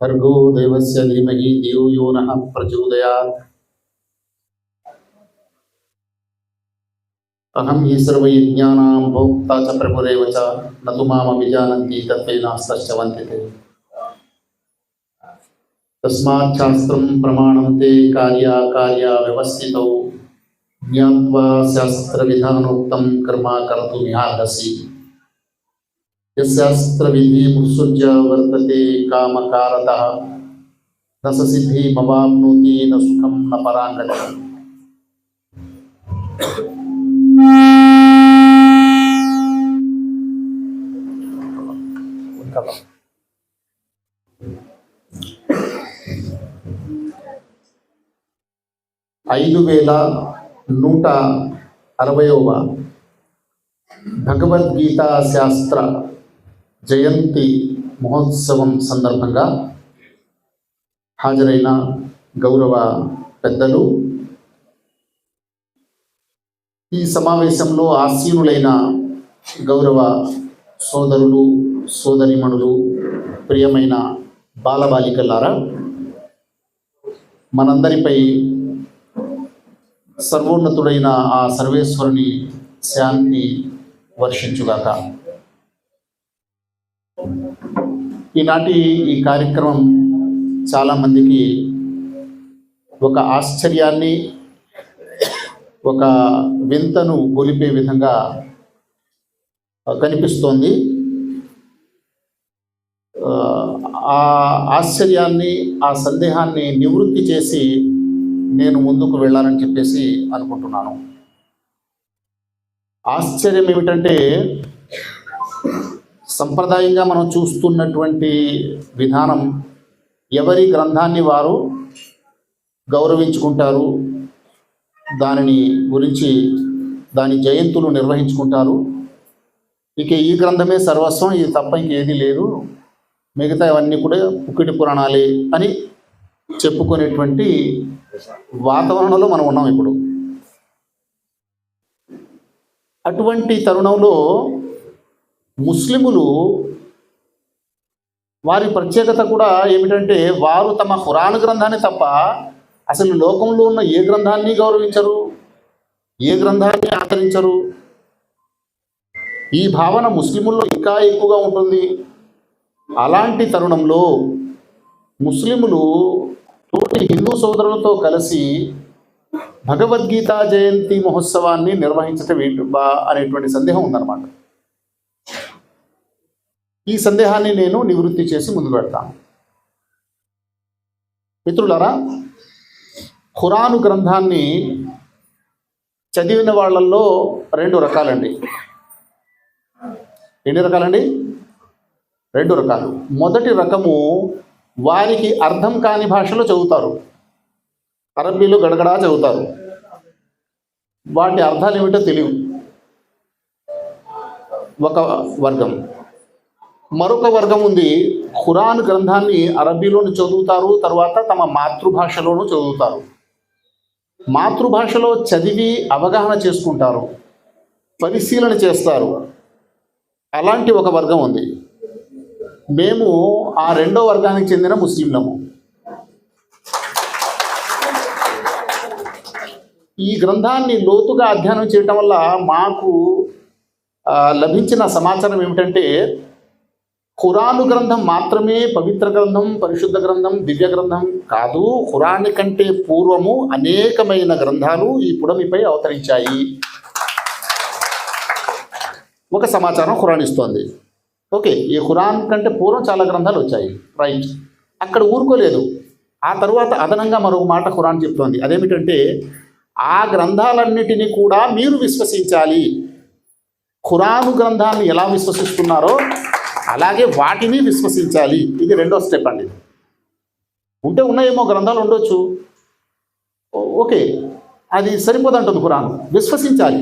भर्गो देवस्य धीमहि धियो यो नः प्रचोदयात्। अहं हि सर्वयज्ञानां भोक्ता च प्रभुरेव च न तु मामभिजानन्ति तत्त्वेनास्तश्चवन्ति ते। तस्मात् शास्त्रं प्रमाणं ते कार्याकार्याव्यवस्थितौ ज्ञात्वा शास्त्रविधानोक्तं कर्म कर्तुमिहार्हसि। यस्यास्त्रविधिमुत्सृज्य वर्तते कामकारतः न स सिद्धिमवाप्नोति न सुखं न पराङ्गतिम्। 5160వ భగవద్గీతా శాస్త్ర జయంతి మహోత్సవం సందర్భంగా హాజరైన గౌరవ పెద్దలు, ఈ సమావేశంలో ఆసీనులైన గౌరవ సోదరులు, సోదరిమణులు, ప్రియమైన బాలబాలికలారా, మనందరిపై సర్వోన్నతుడైన ఆ సర్వేశ్వరుని శాంతి వర్షించుగాక. ఈనాటి ఈ కార్యక్రమం చాలామందికి ఒక ఆశ్చర్యాన్ని, ఒక వింతను గొలిపే విధంగా కనిపిస్తోంది. ఆ ఆశ్చర్యాన్ని, ఆ సందేహాన్ని నివృత్తి చేసి నేను ముందుకు వెళ్ళాలని చెప్పేసి అనుకుంటున్నాను. ఆశ్చర్యం ఏమిటంటే, సంప్రదాయంగా మనం చూస్తున్నటువంటి విధానం, ఎవరి గ్రంథాన్ని వారు గౌరవించుకుంటారు, దానిని గురించి దాని జయంతులు నిర్వహించుకుంటారు. ఇక ఈ గ్రంథమే సర్వస్వం, ఇది తప్ప ఇంకేది లేదు, మిగతా అవన్నీ కూడా పుక్కిటి పురాణాలే అని చెప్పుకునేటువంటి వాతావరణంలో మనం ఉన్నాం ఇప్పుడు. అటువంటి తరుణంలో ముస్లిములు వారి ప్రత్యేకత కూడా ఏమిటంటే, వారు తమ ఖురాన్ గ్రంథాన్ని తప్ప అసలు లోకంలో ఉన్న ఏ గ్రంథాన్ని గౌరవించరు, ఏ గ్రంథాన్ని ఆచరించరు. ఈ భావన ముస్లిముల్లో ఇంకా ఎక్కువగా ఉంటుంది. అలాంటి తరుణంలో ముస్లిములు తోటి హిందూ సోదరులతో కలిసి భగవద్గీతా జయంతి మహోత్సవాన్ని నిర్వహించటం అనేటువంటి సందేహం ఉందన్నమాట. ఈ సందేహాన్ని నేను నివృత్తి చేసి ముందుకు పెడతాను. మిత్రులారా, ఖురాను గ్రంథాన్ని చదివిన వాళ్ళల్లో రెండు రకాలండి. ఎన్ని రకాలండి? రెండు రకాలు. మొదటి రకము, వారికి అర్థం కాని భాషలో చదువుతారు, అరబ్బీలో గడగడా చదువుతారు, వాటి అర్థాలు ఏమిటో తెలియవు, ఒక వర్గం. మరొక వర్గం ఉంది, ఖురాన్ గ్రంథాన్ని అరబ్బీలోను చదువుతారు, తర్వాత తమ మాతృభాషలోనూ చదువుతారు. మాతృభాషలో చదివి అవగాహన చేసుకుంటారు, పరిశీలన చేస్తారు. అలాంటి ఒక వర్గం ఉంది. మేము ఆ రెండో వర్గానికి చెందిన ముస్లింలము. ఈ గ్రంథాన్ని లోతుగా అధ్యయనం చేయటం వల్ల మాకు లభించిన సమాచారం ఏమిటంటే, ఖురాను గ్రంథం మాత్రమే పవిత్ర గ్రంథం, పరిశుద్ధ గ్రంథం, దివ్య గ్రంథం కాదు. ఖురాన్ కంటే పూర్వము అనేకమైన గ్రంథాలు ఈ పుడమిపై అవతరించాయి. ఒక సమాచారం ఖురాన్ ఇస్తోంది. ఓకే, ఈ ఖురాన్ కంటే పూర్వం చాలా గ్రంథాలు వచ్చాయి, రైట్. అక్కడ ఊరుకోలేదు. ఆ తరువాత అదనంగా మరొక మాట ఖురాన్ చెప్తోంది. అదేమిటంటే, ఆ గ్రంథాలన్నిటినీ కూడా మీరు విశ్వసించాలి. ఖురాను గ్రంథాన్ని ఎలా విశ్వసిస్తున్నారో అలాగే వాటిని విశ్వసించాలి. ఇది రెండో స్టెప్ అండి. ఉన్నాయేమో గ్రంథాలు ఉండొచ్చు, ఓకే, అది సరిపోదంటుంది. ఖురాన్ విశ్వసించాలి.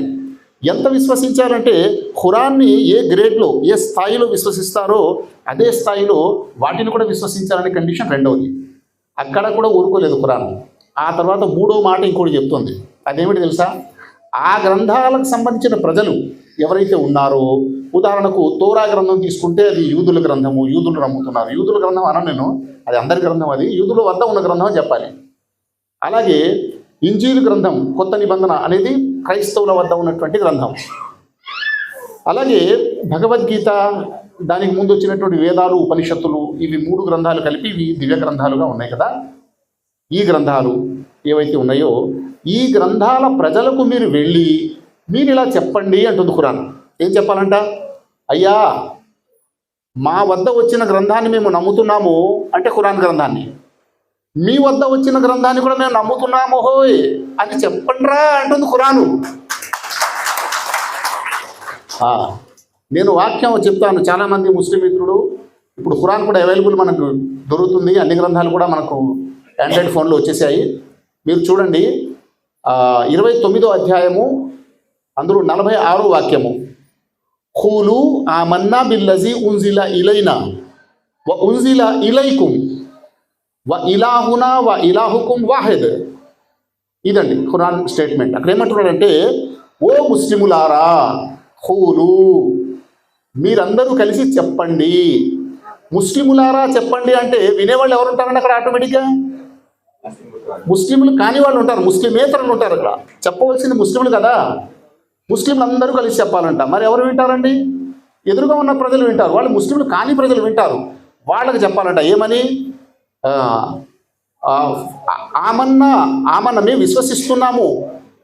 ఎంత విశ్వసించాలంటే, ఖురాన్ని ఏ గ్రేడ్లో, ఏ స్థాయిలో విశ్వసిస్తారో అదే స్థాయిలో వాటిని కూడా విశ్వసించాలనే కండిషన్ రెండవది. అక్కడ కూడా ఊరుకోలేదు ఖురాన్. ఆ తర్వాత మూడో మాట ఇంకోటి చెప్తుంది. అదేమిటి తెలుసా? ఆ గ్రంథాలకు సంబంధించిన ప్రజలు ఎవరైతే ఉన్నారో ఉదాహరణకు తోరా గ్రంథం తీసుకుంటే అది యూదుల గ్రంథము, యూదులు నమ్ముతున్నారు. యూదుల గ్రంథం అన నేను, అది అందరి గ్రంథం, అది యూదుల వద్ద ఉన్న గ్రంథం అని చెప్పాలి. అలాగే ఇంజీలు గ్రంథం, కొత్త నిబంధన అనేది క్రైస్తవుల వద్ద ఉన్నటువంటి గ్రంథం. అలాగే భగవద్గీత, దానికి ముందు వచ్చినటువంటి వేదాలు, ఉపనిషత్తులు, ఇవి 3 గ్రంథాలు కలిపి ఇవి దివ్య గ్రంథాలుగా ఉన్నాయి కదా. ఈ గ్రంథాలు ఏవైతే ఉన్నాయో ఈ గ్రంథాల ప్రజలకు మీరు వెళ్ళి మీరు ఇలా చెప్పండి అంటుంది ఖురాన్. ఏం చెప్పాలంట? అయ్యా, మా వద్ద వచ్చిన గ్రంథాన్ని మేము నమ్ముతున్నాము అంటే ఖురాన్ గ్రంథాన్ని, మీ వద్ద వచ్చిన గ్రంథాన్ని కూడా మేము నమ్ముతున్నాము హోయ్ అని చెప్పండిరా అంటుంది ఖురాను. నేను వాక్యం చెప్తాను. చాలామంది ముస్లిం మిత్రుడు, ఇప్పుడు ఖురాన్ కూడా అవైలబుల్ మనకు దొరుకుతుంది, అన్ని గ్రంథాలు కూడా మనకు ఆండ్రాయిడ్ ఫోన్లో వచ్చేసాయి. మీరు చూడండి, 29వ అధ్యాయము, అందులో 46వ వాక్యము, ఖూలు ఆమన్నా బిల్లజీ ఉన్జిల ఇలైనా వ ఉన్జిల ఇలైకుం వ ఇలాహునా వ ఇలాహుకుం వాహిద్. ఇదండి ఖురాన్ స్టేట్మెంట్. అక్కడ ఏమంటున్నాడంటే, ఓ ముస్లిములారా, ఖూలు మీరందరూ కలిసి చెప్పండి. ముస్లిములారా చెప్పండి అంటే వినేవాళ్ళు ఎవరు ఉంటారండి అక్కడ? ఆటోమేటిక్గా ముస్లింలు కాని వాళ్ళు ఉంటారు, ముస్లిమేతరులు ఉంటారు. అక్కడ చెప్పవలసింది ముస్లింలు కదా. ముస్లింలు అందరూ కలిసి చెప్పాలంట. మరి ఎవరు వింటారండి? ఎదురుగా ఉన్న ప్రజలు వింటారు, వాళ్ళు ముస్లింలు కాని ప్రజలు వింటారు. వాళ్ళకి చెప్పాలంట. ఏమని? ఆమన్న మేము విశ్వసిస్తున్నాము,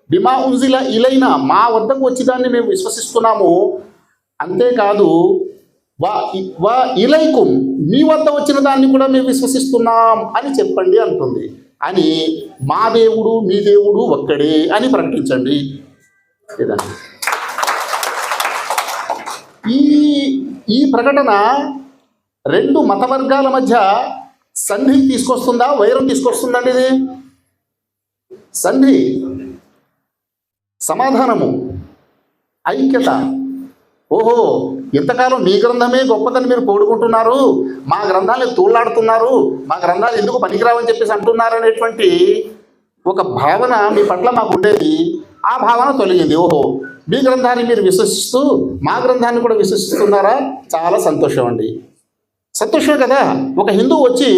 బిమా ఉన్జిల ఇలైనా మా వద్దకు వచ్చి దాన్ని మేము విశ్వసిస్తున్నాము, అంతేకాదు వా ఇలైకుం మీ వద్ద వచ్చిన దాన్ని కూడా మేము విశ్వసిస్తున్నాం అని చెప్పండి అంటుంది. అని మా దేవుడు మీ దేవుడు ఒక్కడే అని ప్రకటించండి. లేదండి, ఈ ప్రకటన 2 మత వర్గాల మధ్య సంధి తీసుకొస్తుందా, వైరం తీసుకొస్తుందండి? ఇది సంధి, సమాధానము, ఐక్యత. ఓహో, ఎంతకాలం మీ గ్రంథమే గొప్పదని మీరు పోడుకుంటున్నారు, మా గ్రంథాలను తూళ్ళాడుతున్నారు, మా గ్రంథాలు ఎందుకు పనికిరావని చెప్పేసి అంటున్నారు అనేటువంటి ఒక భావన మీ పట్ల మాకు ఉండేది. ఆ భావన తొలగింది. ఓహో, మీ గ్రంథాన్ని మీరు విశ్వసిస్తూ మా గ్రంథాన్ని కూడా విశ్వసిస్తున్నారా? చాలా సంతోషం అండి. సంతోషమే కదా. ఒక హిందువు వచ్చి,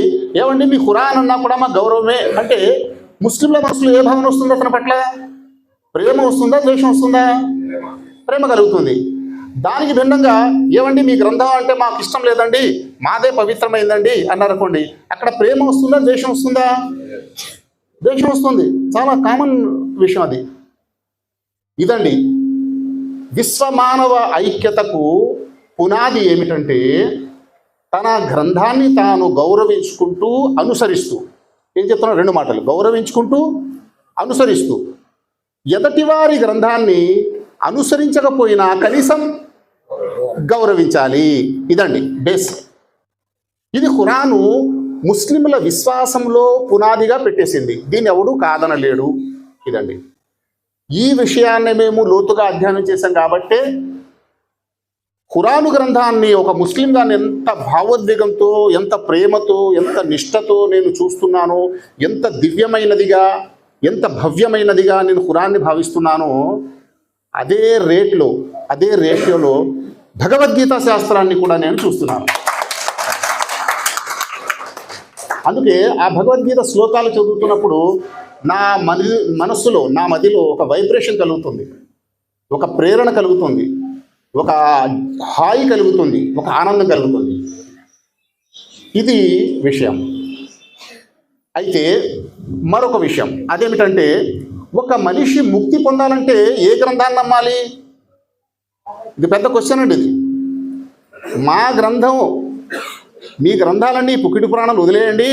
ఏమండి మీ ఖురాన్ అన్నా కూడా మా గౌరవమే అంటే ముస్లింల మనసులో ఏ భావన వస్తుందో అతని పట్ల? ప్రేమ వస్తుందా, ద్వేషం వస్తుందా? ప్రేమ కలుగుతుంది. దానికి భిన్నంగా, ఏమండి మీ గ్రంథం అంటే మాకు ఇష్టం లేదండి, మాదే పవిత్రమైందండి అన్నారనుకోండి, అక్కడ ప్రేమ వస్తుందా, ద్వేషం వస్తుందా? ద్వేషం వస్తుంది. చాలా కామన్ విషయం అది. ఇదండి విశ్వమానవ ఐక్యతకు పునాది ఏమిటంటే, తన గ్రంథాన్ని తాను గౌరవించుకుంటూ అనుసరిస్తూ, ఏం చెప్తున్నా? 2 మాటలు, గౌరవించుకుంటూ అనుసరిస్తూ, ఎదటివారి గ్రంథాన్ని అనుసరించకపోయినా కనీసం గౌరవించాలి. ఇదండి బేస్. ఇది ఖురాను ముస్లింల విశ్వాసంలో పునాదిగా పెట్టేసింది. దీన్ని ఎవడు కాదనలేడు. ఇదండి, ఈ విషయాన్ని మేము లోతుగా అధ్యయనం చేశాం కాబట్టే ఖురాను గ్రంథాన్ని ఒక ముస్లింగా ఎంత భావోద్వేగంతో, ఎంత ప్రేమతో, ఎంత నిష్ఠతో నేను చూస్తున్నానో, ఎంత దివ్యమైనదిగా, ఎంత భవ్యమైనదిగా నేను ఖురాన్ని భావిస్తున్నానో, అదే రేట్యోలో భగవద్గీత శాస్త్రాన్ని కూడా నేను చూస్తున్నాను. అందుకే ఆ భగవద్గీత శ్లోకాలు చదువుతున్నప్పుడు నా మనస్సులో, నా మదిలో ఒక వైబ్రేషన్ కలుగుతుంది, ఒక ప్రేరణ కలుగుతుంది, ఒక హాయి కలుగుతుంది, ఒక ఆనందం కలుగుతుంది. ఇది విషయం. అయితే మరొక విషయం అదేమిటంటే, ఒక మనిషి ముక్తి పొందాలంటే ఏ గ్రంథాన్ని నమ్మాలి? ఇది పెద్ద క్వశ్చన్ అండి. ఇది మా గ్రంథం, మీ గ్రంథాలన్నీ పుకిటి పురాణాలు వదిలేయండి,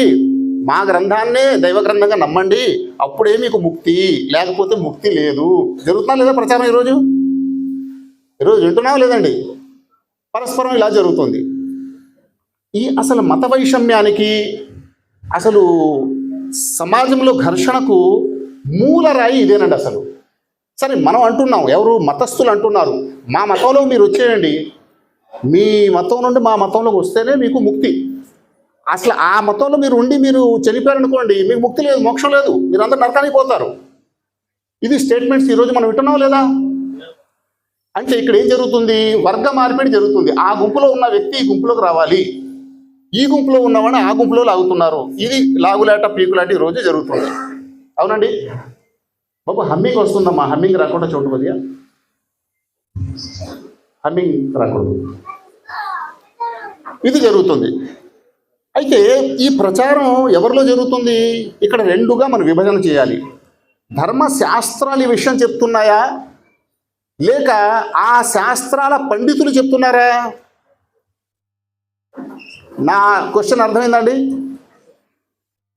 మా గ్రంథాన్నే దైవ గ్రంథంగా నమ్మండి, అప్పుడే మీకు ముక్తి, లేకపోతే ముక్తి లేదు. జరుగుతున్నా లేదా ప్రచారం? ఈరోజు వింటున్నావా లేదండి? పరస్పరం ఇలా జరుగుతుంది. ఈ అసలు మత వైషమ్యానికి, అసలు సమాజంలో ఘర్షణకు మూలరాయి ఇదేనండి అసలు. సరే, మనం అంటున్నాం, ఎవరు మతస్థులు అంటున్నారు, మా మతంలో మీరు వచ్చేయండి, మీ మతం నుండి మా మతంలోకి వస్తేనే మీకు ముక్తి. అసలు ఆ మతంలో మీరు ఉండి మీరు చనిపోయారనుకోండి, మీకు ముక్తి లేదు, మోక్షం లేదు, మీరు అందరూ నరకానికి పోతారు. ఇది స్టేట్మెంట్స్ ఈరోజు మనం వింటున్నాం లేదా? అంటే ఇక్కడ ఏం జరుగుతుంది? వర్గ మార్పిడి జరుగుతుంది. ఆ గుంపులో ఉన్న వ్యక్తి ఈ గుంపులోకి రావాలి, ఈ గుంపులో ఉన్నవాడిని ఆ గుంపులో లాగుతున్నారు. ఇది లాగులాట పీకులాట ఈ రోజు జరుగుతుంది. అవునండి బాబు, హమ్మింగ్ వస్తుందమ్మా, హమ్మింగ్ రాకుండా చూడండి కొద్దిగా, హమ్మింగ్ రాకూడదు. ఇది జరుగుతుంది. అయితే ఈ ప్రచారం ఎవరిలో జరుగుతుంది? ఇక్కడ రెండుగా మనం విభజన చేయాలి. ధర్మశాస్త్రాలు ఈ విషయం చెప్తున్నాయా, లేక ఆ శాస్త్రాల పండితులు చెప్తున్నారా? నా క్వశ్చన్ అర్థమైందండి?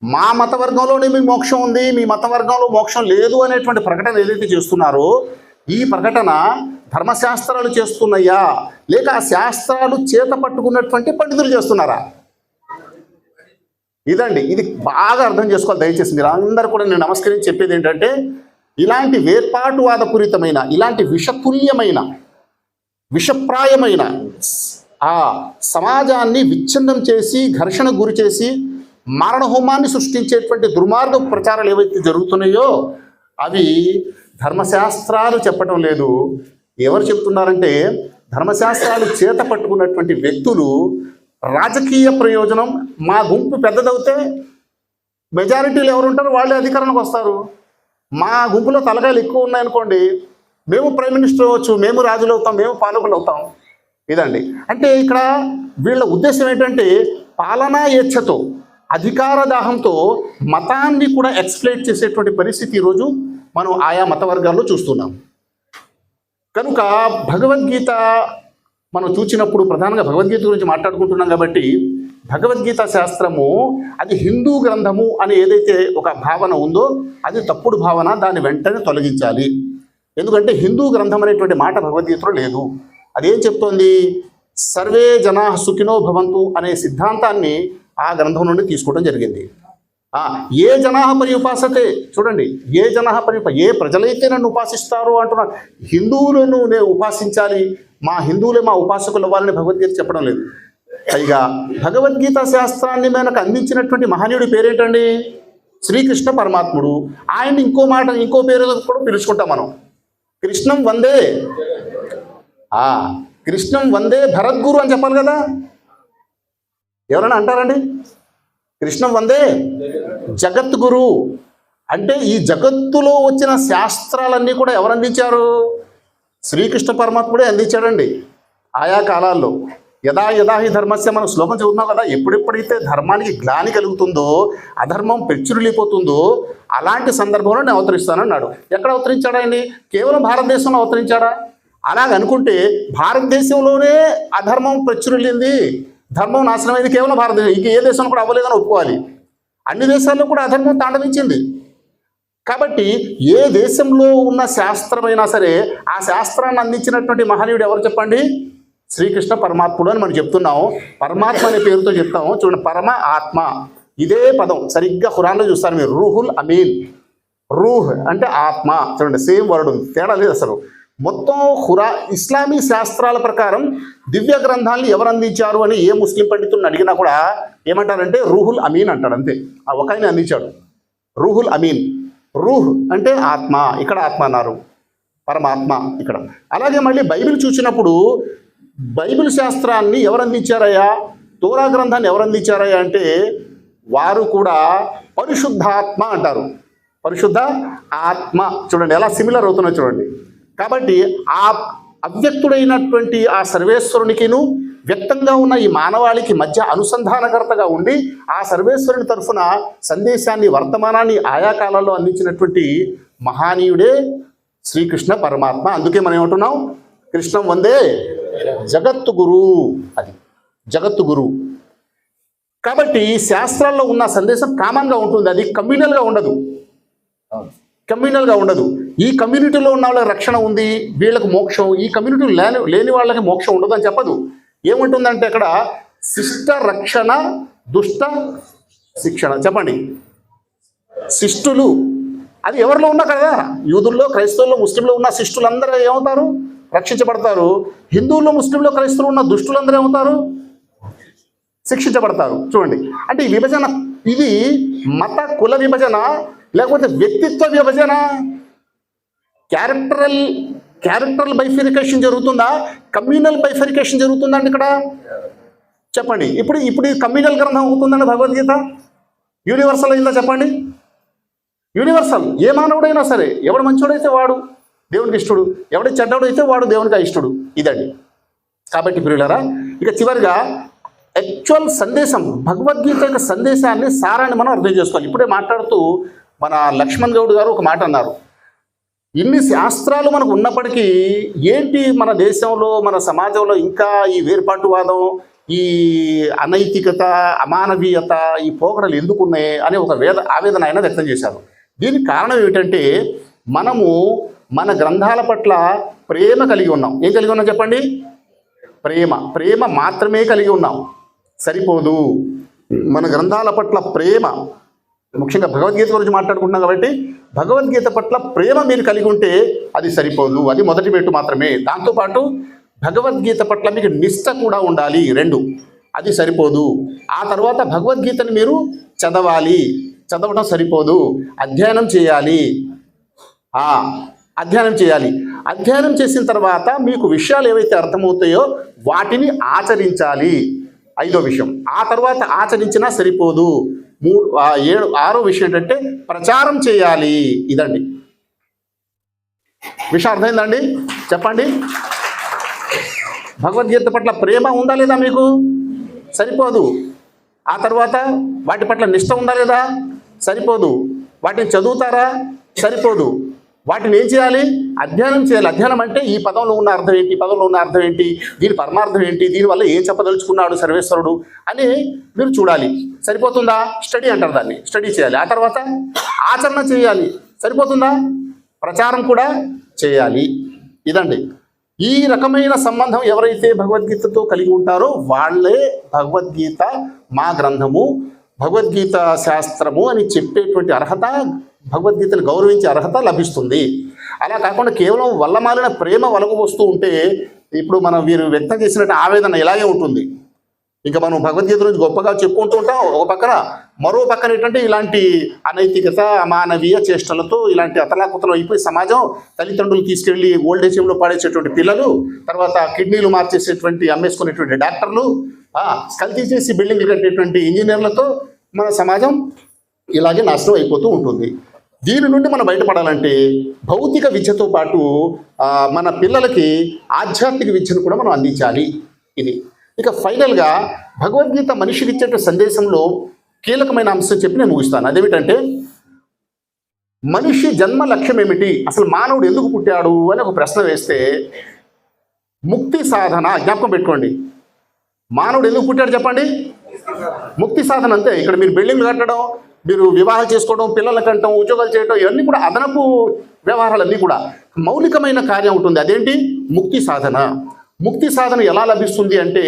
మా మత వర్గంలోనే మీకు మోక్షం ఉంది, మీ మత వర్గంలో మోక్షం లేదు అనేటువంటి ప్రకటన ఏదైతే చేస్తున్నారో, ఈ ప్రకటన ధర్మశాస్త్రాలు చేస్తున్నాయా, లేక ఆ శాస్త్రాలు చేత పట్టుకున్నటువంటి పండితులు చేస్తున్నారా? ఇదండి, ఇది బాగా అర్థం చేసుకోవాలి దయచేసి. మీరు అందరూ కూడా నేను నమస్కరించి చెప్పేది ఏంటంటే, ఇలాంటి వేర్పాటువాదపూరితమైన, ఇలాంటి విషతుల్యమైన, విషప్రాయమైన ఆ సమాజాన్ని విచ్ఛిన్నం చేసి, ఘర్షణకు గురి చేసి, మారణహోమాన్ని సృష్టించేటువంటి దుర్మార్గ ప్రచారాలు ఏవైతే జరుగుతున్నాయో అవి ధర్మశాస్త్రాలు చెప్పడం లేదు. ఎవరు చెప్తున్నారంటే, ధర్మశాస్త్రాలు చేత పట్టుకున్నటువంటి వ్యక్తులు రాజకీయ ప్రయోజనం, మా గుంపు పెద్దదవుతే మెజారిటీలు ఎవరు ఉంటారో వాళ్ళే అధికారంలోకి వస్తారు, మా గుంపులో తలకాయలు ఎక్కువ ఉన్నాయనుకోండి, మేము ప్రైమ్ మినిస్టర్ అవ్వచ్చు, మేము రాజులు అవుతాం, మేము పాలకులు అవుతాం. ఇదండి. అంటే ఇక్కడ వీళ్ళ ఉద్దేశం ఏంటంటే, పాలనా ఏచ్ఛతో, అధికార దాహంతో మతాన్ని కూడా ఎక్స్ప్లైట్ చేసేటువంటి పరిస్థితి ఈరోజు మనం ఆయా మత వర్గాల్లో చూస్తున్నాం. కనుక భగవద్గీత మనం చూసినప్పుడు, ప్రధానంగా భగవద్గీత గురించి మాట్లాడుకుంటున్నాం కాబట్టి, భగవద్గీత శాస్త్రము అది హిందూ గ్రంథము అని ఏదైతే ఒక భావన ఉందో అది తప్పుడు భావన, దాన్ని వెంటనే తొలగించాలి. ఎందుకంటే హిందూ గ్రంథం అనేటువంటి మాట భగవద్గీతలో లేదు. అదేం చెప్తోంది? సర్వే జనా సుఖినో భవంతు అనే సిద్ధాంతాన్ని ఆ గ్రంథం నుండి తీసుకోవడం జరిగింది. ఏ జనా పరిఉపాసతే, చూడండి, ఏ జనా ఏ ప్రజలైతే నన్ను ఉపాసిస్తారో అంటున్నా, హిందువులను నేను ఉపాసించాలి, మా హిందువులే మా ఉపాసకులు అవ్వాలని భగవద్గీత చెప్పడం లేదు. పైగా భగవద్గీత శాస్త్రాన్ని మనకు అందించినటువంటి మహనీయుడి పేరేంటండి? శ్రీకృష్ణ పరమాత్ముడు. ఆయన ఇంకో పేరు కూడా పిలుచుకుంటాం మనం, కృష్ణం వందే, కృష్ణం వందే భరద్గురు అని చెప్పాలి కదా. ఎవరైనా అంటారండి? కృష్ణం వందే జగద్గురు అంటే ఈ జగత్తులో వచ్చిన శాస్త్రాలన్నీ కూడా ఎవరు అందించారు? శ్రీకృష్ణ పరమాత్ముడే అందించాడండి. ఆయా కాలాల్లో యదా యదా హి ధర్మస్య, మనం శ్లోకం చదువుతున్నాం కదా, ఎప్పుడెప్పుడైతే ధర్మానికి గ్లాని కలుగుతుందో, అధర్మం పెచ్చురులిపోతుందో అలాంటి సందర్భంలో నేను అవతరిస్తానన్నాడు. ఎక్కడ అవతరించాడా అండి? కేవలం భారతదేశంలో అవతరించాడా? అలాగనుకుంటే భారతదేశంలోనే అధర్మం పెచ్చురులింది, ధర్మం నాశనమైంది కేవలం భారతదేశం, ఇంక ఏ దేశంలో కూడా అవ్వలేదని ఒప్పుకోవాలి. అన్ని దేశాల్లో కూడా అధర్మం తాండవించింది. కాబట్టి ఏ దేశంలో ఉన్న శాస్త్రమైనా సరే ఆ శాస్త్రాన్ని అందించినటువంటి మహనీయుడు ఎవరు చెప్పండి? శ్రీకృష్ణ పరమాత్ముడు అని మనం చెప్తున్నాం. పరమాత్మ అనే పేరుతో చెప్తాము. చూడండి, పరమ ఆత్మ, ఇదే పదం సరిగ్గా ఖురాన్లో చూస్తారు మీరు. రూహుల్ అమీన్, రూహ్ అంటే ఆత్మ, చూడండి సేమ్ వర్డ్ ఉంది, తేడా లేదు అసలు. మొత్తం ఇస్లామీ శాస్త్రాల ప్రకారం దివ్య గ్రంథాలను ఎవరు అందించారు అని ఏ ముస్లిం పండితుడిని అడిగినా కూడా ఏమంటారంటే రూహుల్ అమీన్ అంటాడు, అంతే. ఒక ఆయన అందించాడు రూహుల్ అమీన్. రూహ్ అంటే ఆత్మ, ఇక్కడ ఆత్మ అన్నారు, పరమాత్మ ఇక్కడ. అలాగే మళ్ళీ బైబిల్ చూసినప్పుడు బైబిల్ శాస్త్రాన్ని ఎవరు అందించారయ్యా, తోరా గ్రంథాన్ని ఎవరు అందించారయ్యా అంటే వారు కూడా పరిశుద్ధాత్మ అంటారు. పరిశుద్ధ ఆత్మ, చూడండి ఎలా సిమిలర్ అవుతున్నా చూడండి. కాబట్టి ఆ అవ్యక్తుడైనటువంటి ఆ సర్వేశ్వరునికిను వ్యక్తంగా ఉన్న ఈ మానవాళికి మధ్య అనుసంధానకర్తగా ఉండి ఆ సర్వేశ్వరుని తరఫున సందేశాన్ని, వర్తమానాన్ని ఆయా కాలాల్లో అందించినటువంటి మహానీయుడే శ్రీకృష్ణ పరమాత్మ. అందుకే మనం ఏమంటున్నాం? కృష్ణం వందే జగత్తు గురు, అది జగత్తు గురు. కాబట్టి శాస్త్రాల్లో ఉన్న సందేశం కామన్గా ఉంటుంది, అది కమ్యూనల్గా ఉండదు, కమ్యూనల్గా ఉండదు. ఈ కమ్యూనిటీలో ఉన్న వాళ్ళకి రక్షణ ఉంది, వీళ్ళకి మోక్షం, ఈ కమ్యూనిటీ లేని వాళ్ళకి మోక్షం ఉండదు అని చెప్పదు. ఏముంటుందంటే అక్కడ శిష్ట రక్షణ, దుష్ట శిక్షణ. చెప్పండి, శిష్టులు అది ఎవరిలో ఉన్నా కదా, యూదుల్లో, క్రైస్తవుల్లో, ముస్లింలో ఉన్న శిష్టులందరూ ఏమవుతారు? రక్షించబడతారు. హిందువుల్లో, ముస్లింలో, క్రైస్తవులు ఉన్న దుష్టులందరూ ఏమవుతారు? శిక్షించబడతారు. చూడండి, అంటే ఈ విభజన ఇది మత కుల విభజన లేకపోతే వ్యక్తిత్వ విభజన, క్యారెక్టరల్ క్యారెక్టరల్ బైఫిరికేషన్ జరుగుతుందా, కమ్యూనల్ బైఫిరికేషన్ జరుగుతుందా అండి ఇక్కడ? చెప్పండి. ఇప్పుడు ఇప్పుడు ఇది కమ్యూనల్ గ్రంథం అవుతుందండి భగవద్గీత? యూనివర్సల్ అయిందా చెప్పండి? యూనివర్సల్. ఏ మానవుడైనా సరే, ఎవడు మంచోడైతే వాడు దేవునికి ఇష్టడు, ఎవడు చెడ్డోడైతే వాడు దేవునికి అయిష్టడు. ఇదండి. కాబట్టి ప్రియులారా, ఇక చివరిగా యాక్చువల్ సందేశం, భగవద్గీత యొక్క సందేశాన్ని, సారాన్ని మనం అర్థం చేసుకోవాలి. ఇప్పుడే మాట్లాడుతూ మన లక్ష్మణ్ గౌడ్ గారు ఒక మాట అన్నారు. ఇన్ని శాస్త్రాలు మనకు ఉన్నప్పటికీ ఏంటి మన దేశంలో, మన సమాజంలో ఇంకా ఈ వేర్పాటువాదం, ఈ అనైతికత, అమానవీయత, ఈ పోకడలు ఎందుకున్నాయి అనే ఒక ఆవేదన ఆయన వ్యక్తం చేశారు. దీనికి కారణం ఏమిటంటే, మనము మన గ్రంథాల పట్ల ప్రేమ కలిగి ఉన్నాం. ఏం కలిగి ఉన్నాం చెప్పండి? ప్రేమ మాత్రమే కలిగి ఉన్నాం, సరిపోదు. మన గ్రంథాల పట్ల ప్రేమ, ముఖ్యంగా భగవద్గీత గురించి మాట్లాడుకుంటున్నాం కాబట్టి భగవద్గీత పట్ల ప్రేమ మీరు కలిగి ఉంటే అది సరిపోదు, అది మొదటి మెట్టు మాత్రమే. దాంతోపాటు భగవద్గీత పట్ల మీకు నిష్ట కూడా ఉండాలి, 2. అది సరిపోదు. ఆ తర్వాత భగవద్గీతను మీరు చదవాలి, చదవడం సరిపోదు, అధ్యయనం చేయాలి. అధ్యయనం చేసిన తర్వాత మీకు విషయాలు ఏవైతే అర్థమవుతాయో వాటిని ఆచరించాలి, 5వ విషయం. ఆ తర్వాత ఆచరించినా సరిపోదు. 6వ విషయం ఏంటంటే ప్రచారం చేయాలి. ఇదండి విషయం. అర్థమైందండి? చెప్పండి. భగవద్గీత పట్ల ప్రేమ ఉందా లేదా మీకు? సరిపోదు. ఆ తర్వాత వాటి పట్ల నిష్ట ఉందా లేదా? సరిపోదు. వాటిని చదువుతారా? సరిపోదు. వాటిని ఏం చేయాలి? అధ్యయనం చేయాలి. అధ్యయనం అంటే ఈ పదంలో ఉన్న అర్థం ఏంటి, పదంలో ఉన్న అర్థం ఏంటి, దీని పరమార్థం ఏంటి, దీనివల్ల ఏం చెప్పదలుచుకున్నాడు సర్వేశ్వరుడు అని మీరు చూడాలి. సరిపోతుందా? స్టడీ అంటారు దాన్ని, స్టడీ చేయాలి. ఆ తర్వాత ఆచరణ చేయాలి. సరిపోతుందా? ప్రచారం కూడా చేయాలి. ఇదండి. ఈ రకమైన సంబంధం ఎవరైతే భగవద్గీతతో కలిగి ఉంటారో వాళ్ళే భగవద్గీత మా గ్రంథము, భగవద్గీత శాస్త్రము అని చెప్పేటువంటి అర్హత, భగవద్గీతను గౌరవించే అర్హత లభిస్తుంది. అలా కాకుండా కేవలం వల్లమాలిన ప్రేమ వలకు వస్తూ ఉంటే ఇప్పుడు మనం వీరు వ్యక్తం చేసినట్టు ఆవేదన ఇలాగే ఉంటుంది. ఇంకా మనం భగవద్గీత నుంచి గొప్పగా చెప్పుకుంటూ ఉంటాం ఒక పక్కన, మరో పక్కన ఏంటంటే ఇలాంటి అనైతికత, అమానవీయ చేష్టలతో ఇలాంటి అతలాకుతలు అయిపోయి సమాజం, తల్లిదండ్రులు తీసుకెళ్లి ఓల్డేజ్ హోమ్లో పాడేసేటువంటి పిల్లలు, తర్వాత కిడ్నీలు మార్చేసేటువంటి అమ్మేసుకునేటువంటి డాక్టర్లు, కల్తీ చేసి బిల్డింగ్లు కట్టేటువంటి ఇంజనీర్లతో మన సమాజం ఇలాగే నాశనం అయిపోతూ ఉంటుంది. దీని నుండి మనం బయటపడాలంటే భౌతిక విద్యతో పాటు మన పిల్లలకి ఆధ్యాత్మిక విద్యను కూడా మనం అందించాలి. ఇది. ఇక ఫైనల్గా భగవద్గీత మనిషికి ఇచ్చే సందేశంలో కీలకమైన అంశం చెప్పి నేను ముగిస్తాను. అదేమిటంటే, మనిషి జన్మ లక్ష్యం ఏమిటి, అసలు మానవుడు ఎందుకు పుట్టాడు అని ఒక ప్రశ్న వేస్తే ముక్తి సాధన. జ్ఞాపకం పెట్టుకోండి, మానవుడు ఎందుకు పుట్టాడు చెప్పండి? ముక్తి సాధన. అంతే. ఇక్కడ మీరు బిల్డింగ్లు కట్టడం, మీరు వివాహాలు చేసుకోవడం, పిల్లల కంటం, ఉద్యోగాలు చేయడం, ఇవన్నీ కూడా అదనపు వ్యవహారాలన్నీ కూడా మౌలికమైన కార్యం ఉంటుంది. అదేంటి? ముక్తి సాధన. ముక్తి సాధన ఎలా లభిస్తుంది అంటే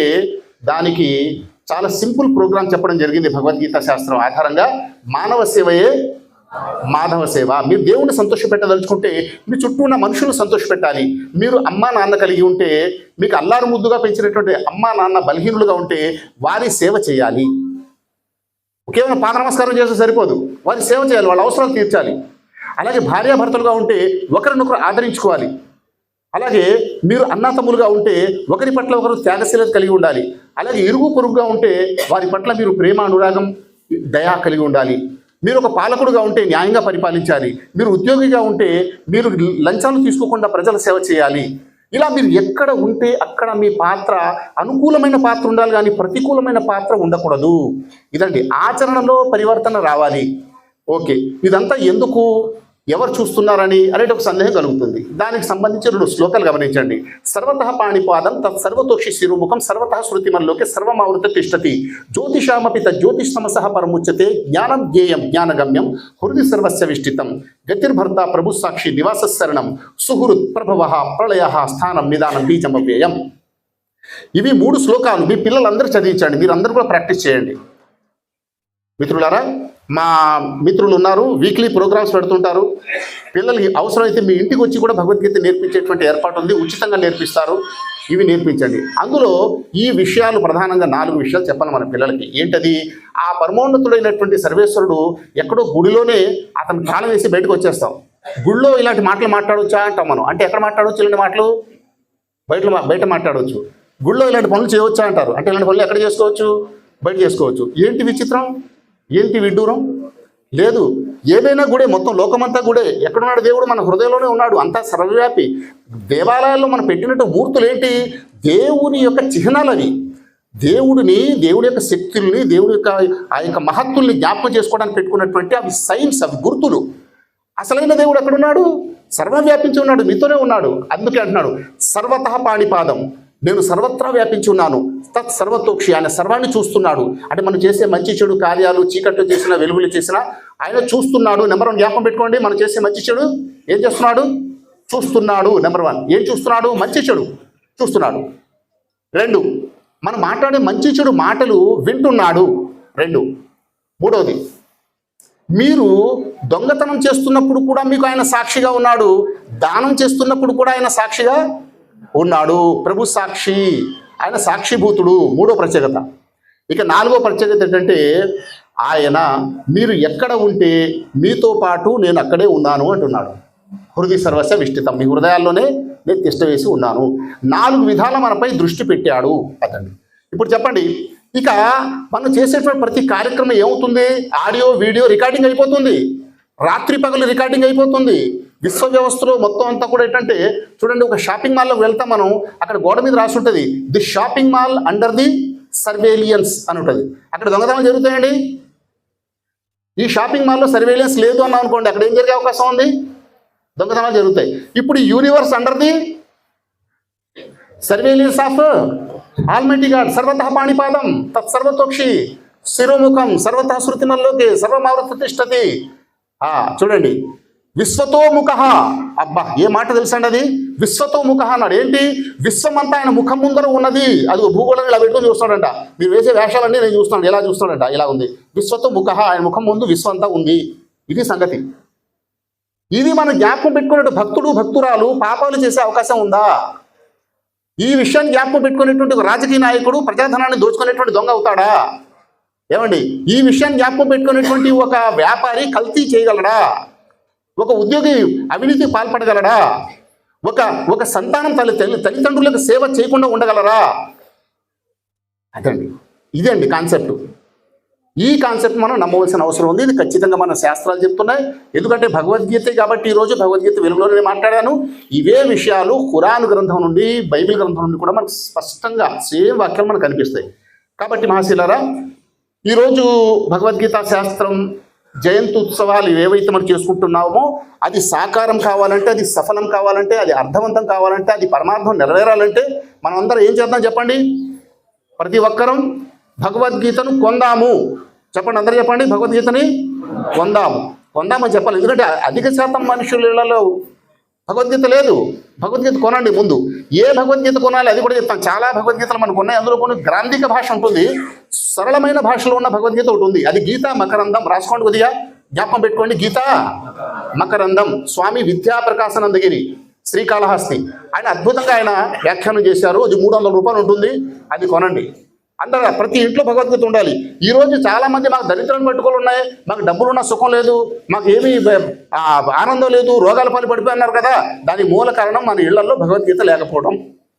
దానికి చాలా సింపుల్ ప్రోగ్రామ్ చెప్పడం జరిగింది భగవద్గీత శాస్త్రం ఆధారంగా. మానవ సేవయే మాధవ సేవ. మీరు దేవుణ్ణి సంతోషపెట్టదలుచుకుంటే మీ చుట్టూ ఉన్న మనుషులను సంతోషపెట్టాలి. మీరు అమ్మా నాన్న కలిగి ఉంటే, మీకు అల్లారు ముద్దుగా పెంచినటువంటి అమ్మా నాన్న బలహీనులుగా ఉంటే వారి సేవ చేయాలి. కేవలం పాద నమస్కారం చేస్తే సరిపోదు, వారి సేవ చేయాలి, వాళ్ళ అవసరాలు తీర్చాలి. అలాగే భార్యాభర్తలుగా ఉంటే ఒకరినొకరు ఆదరించుకోవాలి. అలాగే మీరు అన్నాతమ్ములుగా ఉంటే ఒకరి పట్ల ఒకరు త్యాగశీలత కలిగి ఉండాలి. అలాగే ఇరుగు పొరుగుగా ఉంటే వారి పట్ల మీరు ప్రేమ, అనురాగం, దయా కలిగి ఉండాలి. మీరు ఒక పాలకుడుగా ఉంటే న్యాయంగా పరిపాలించాలి. మీరు ఉద్యోగిగా ఉంటే మీరు లంచాలు తీసుకోకుండా ప్రజల సేవ చేయాలి. ఇలా మీరు ఎక్కడ ఉంటే అక్కడ మీ పాత్ర అనుకూలమైన పాత్ర ఉండాలి, కానీ ప్రతికూలమైన పాత్ర ఉండకూడదు. ఇదండి. ఆచరణలో పరివర్తన రావాలి. ఓకే, ఇదంతా ఎందుకు, ఎవరు చూస్తున్నారని అనేది ఒక సందేహం కలుగుతుంది. దానికి సంబంధించి 2 శ్లోకాలు గమనించండి. సర్వతః పాణిపాదం తత్ సర్వతోక్షి శిరోముఖం సర్వతః శృతిమల్లోకే సర్వమావృత తిష్టతి జ్యోతిషామపి తజ్యోతిష్టమసః పరముచ్యతే జ్ఞానం జ్ఞేయం జ్ఞానగమ్యం హృది సర్వస్య విష్టితం గతిర్భర్త ప్రభు సాక్షి నివాసశరణం సుహృత్ ప్రభవ ప్రళయ స్థానం నిదానం బీజం అవ్యయం. ఇవి 3 శ్లోకాలు మీ పిల్లలందరూ చదివించండి. మీరందరూ కూడా ప్రాక్టీస్ చేయండి. మిత్రులారా, మా మిత్రులు ఉన్నారు, వీక్లీ ప్రోగ్రామ్స్ పెడుతుంటారు. పిల్లలకి అవసరమైతే మీ ఇంటికి వచ్చి కూడా భగవద్గీత నేర్పించేటువంటి ఏర్పాటు ఉంది, ఉచితంగా నేర్పిస్తారు. ఇవి నేర్పించండి. అందులో ఈ విషయాలు ప్రధానంగా 4 విషయాలు చెప్పాలి మన పిల్లలకి. ఏంటది? ఆ పరమోన్నతుడైనటువంటి సర్వేశ్వరుడు ఎక్కడో గుడిలోనే అతను కాలం వేసి బయటకు వచ్చేస్తాం. గుళ్ళో ఇలాంటి మాటలు మాట్లాడవచ్చా అంటాం మనం. అంటే ఎక్కడ మాట్లాడవచ్చు ఇలాంటి మాటలు? బయట మాట్లాడవచ్చు. గుళ్ళో ఇలాంటి పనులు చేయవచ్చా అంటారు. అంటే ఇలాంటి పనులు ఎక్కడ చేసుకోవచ్చు? బయట చేసుకోవచ్చు. ఏంటి విచిత్రం, ఏంటి విడ్డూరం? లేదు, ఏదైనా గుడే, మొత్తం లోకమంతా గుడే. ఎక్కడున్నాడు దేవుడు? మన హృదయంలోనే ఉన్నాడు, అంతా సర్వవ్యాపి. దేవాలయాల్లో మనం పెట్టినట్టు మూర్తులు ఏంటి? దేవుని యొక్క చిహ్నాలు అవి. దేవుడి యొక్క శక్తుల్ని, దేవుడి యొక్క ఆ యొక్క మహత్తుల్ని జ్ఞాపకం చేసుకోవడానికి పెట్టుకున్నటువంటి అవి సైన్స్, అవి గుర్తులు. అసలైన దేవుడు ఎక్కడున్నాడు? సర్వం వ్యాపించి ఉన్నాడు, మీతోనే ఉన్నాడు. అందుకే అంటున్నాడు సర్వతః పాణిపాదం, నేను సర్వత్రా వ్యాపించి ఉన్నాను. తత్ సర్వతోక్షి, ఆయన సర్వాన్ని చూస్తున్నాడు. అంటే మనం చేసే మంచి చెడు కార్యాలు, చీకట్లో చేసిన వెలుగులు చేసిన ఆయన చూస్తున్నాడు. నెంబర్ 1 జ్ఞాపకం పెట్టుకోండి. మనం చేసే మంచి చెడు ఏం చేస్తున్నాడు? చూస్తున్నాడు. నెంబర్ 1 ఏం చూస్తున్నాడు? మంచి చెడు చూస్తున్నాడు. 2 మనం మాట్లాడే మంచి చెడు మాటలు వింటున్నాడు. 2 3వది మీరు దొంగతనం చేస్తున్నప్పుడు కూడా మీకు ఆయన సాక్షిగా ఉన్నాడు. దానం చేస్తున్నప్పుడు కూడా ఆయన సాక్షిగా ఉన్నాడు. ప్రభు సాక్షి, ఆయన సాక్షిభూతుడు. 3వ ప్రత్యేకత. ఇక 4వ ప్రత్యేకత ఏంటంటే ఆయన మీరు ఎక్కడ ఉంటే మీతో పాటు నేను అక్కడే ఉన్నాను అంటున్నాడు. హృదయ సర్వస్య విష్టితం, మీ హృదయాల్లోనే నేను తిష్ట వేసి ఉన్నాను. 4 విధాల మనపై దృష్టి పెట్టాడు అతన్ని. ఇప్పుడు చెప్పండి, ఇక మనం చేసేటువంటి ప్రతి కార్యక్రమం ఏమవుతుంది? ఆడియో వీడియో రికార్డింగ్ అయిపోతుంది, రాత్రి పగలు రికార్డింగ్ అయిపోతుంది. విశ్వ వ్యవస్థలో మొత్తం అంతా కూడా ఏంటంటే చూడండి, ఒక షాపింగ్ మాల్లోకి వెళ్తాం మనం, అక్కడ గోడ మీద రాసి ఉంటుంది the shopping mall under the surveillance అని ఉంటుంది. అక్కడ దొంగతనాలు జరుగుతాయండి. ఈ షాపింగ్ మాల్లో సర్వేలియన్స్ లేదు అన్నాం అనుకోండి, అక్కడ ఏం జరిగే అవకాశం ఉంది? దొంగతనాలు జరుగుతాయి. ఇప్పుడు universe under the surveillance of almighty God, సర్వతః పాణిపాదం తత్ సర్వతోక్షి శిరోముఖం సర్వతః శృతిమల్లోకి సర్వమావృత తిష్టతి. చూడండి, విశ్వతోముఖ. అబ్బా, ఏ మాట తెలుసండి అది? విశ్వతోముఖ అన్నాడు. ఏంటి? విశ్వం అంతా ఆయన ముఖం ముందర ఉన్నది. అది భూగోళం ఇలా పెట్టుకుని చూస్తాడంట. మీరు వేసే వేషాలన్నీ నేను చూస్తున్నాను, ఎలా చూస్తాడంట, ఇలా ఉంది. విశ్వతోముఖ, ఆయన ముఖం ముందు విశ్వం అంతా ఉంది. ఇది సంగతి. ఇది మనం జ్ఞాపకం పెట్టుకున్నట్టు భక్తుడు భక్తురాలు పాపాలు చేసే అవకాశం ఉందా? ఈ విషయాన్ని జ్ఞాపకం పెట్టుకునేటువంటి ఒక రాజకీయ నాయకుడు ప్రజాధనాన్ని దోచుకునేటువంటి దొంగ అవుతాడా? ఏమండి, ఈ విషయాన్ని జ్ఞాపకం పెట్టుకునేటువంటి ఒక వ్యాపారి కల్తీ చేయగలడా? ఒక ఉద్యోగి అవినీతికి పాల్పడగలడా? ఒక సంతానం తల్లిదండ్రులకు సేవ చేయకుండా ఉండగలరా? అదండి, ఇదండి కాన్సెప్ట్. ఈ కాన్సెప్ట్ మనం నమ్మవలసిన అవసరం ఉంది. ఇది ఖచ్చితంగా మన శాస్త్రాలు చెప్తున్నాయి. ఎందుకంటే భగవద్గీత కాబట్టి ఈరోజు భగవద్గీత వెలుగులోనే మాట్లాడాను. ఇవే విషయాలు ఖురాన్ గ్రంథం నుండి, బైబిల్ గ్రంథం నుండి కూడా మనకు స్పష్టంగా సేమ్ వాక్యాలు మనకు కనిపిస్తాయి. కాబట్టి మహాశీలారా, ఈరోజు భగవద్గీత శాస్త్రం జయంతి ఉత్సవాలు ఏవైతే మనం చేసుకుంటున్నామో అది సాకారం కావాలంటే, అది సఫలం కావాలంటే, అది అర్థవంతం కావాలంటే, అది పరమార్థం నెరవేరాలంటే మనం అందరం ఏం చేద్దాం చెప్పండి? ప్రతి ఒక్కరం భగవద్గీతను కొందాము. చెప్పండి, అందరూ చెప్పండి, భగవద్గీతని కొందామని చెప్పాలి. ఎందుకంటే అధిక శాతం మనుషులలో భగవద్గీత లేదు. భగవద్గీత కొనండి ముందు. ఏ భగవద్గీత కొనాలి అది కూడా చెప్తాను. చాలా భగవద్గీతలు మనకు ఉన్నాయి. అందులో కొన్ని గ్రాంధిక భాష ఉంటుంది, సరళమైన భాషలో ఉన్న భగవద్గీత ఒకటి ఉంది. అది గీతా మకరందం. రాసుకోండి, కొద్దిగా జ్ఞాపకం పెట్టుకోండి. గీతా మకరందం, స్వామి విద్యాప్రకాశానందగిరి శ్రీకాళహస్తి, ఆయన అద్భుతంగా ఆయన వ్యాఖ్యానం చేశారు. అది 300 రూపాయలు ఉంటుంది. అది కొనండి. అందరూ ప్రతి ఇంట్లో భగవద్గీత ఉండాలి. ఈరోజు చాలామంది మాకు దరిద్రాన్ని పట్టుకోలు ఉన్నాయి, మాకు డబ్బులున్న సుఖం లేదు, మాకు ఏమీ ఆనందం లేదు, రోగాల పాలు పడిపోయినారు కదా. దాని మూల కారణం మన ఇళ్లలో భగవద్గీత లేకపోవడం.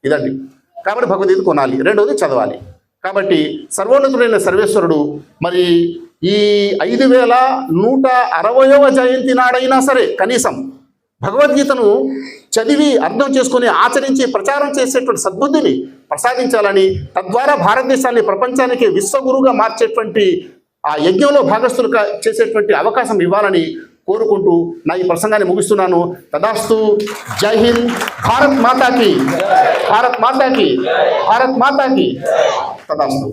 ఇదండి. కాబట్టి భగవద్గీత కొనాలి. 2వది చదవాలి. కాబట్టి సర్వోన్నతుడైన సర్వేశ్వరుడు మరి ఈ 5160వ జయంతి నాడైనా సరే కనీసం భగవద్గీతను చదివి అర్థం చేసుకుని ఆచరించి ప్రచారం చేసేటువంటి సద్బుద్ధిని ప్రసాదించాలని, తద్వారా భారతదేశాన్ని ప్రపంచానికి విశ్వగురువుగా మార్చేటువంటి ఆ యజ్ఞంలో భాగస్థులు చేసేటువంటి అవకాశం ఇవ్వాలని కోరుకుంటూ నా ఈ ప్రసంగాన్ని ముగిస్తున్నాను. తదాస్తు. జై హింద్. భారత్ మాతాకి, భారత్ మాతాకి, భారత్ మాతాకి. తదాస్తు.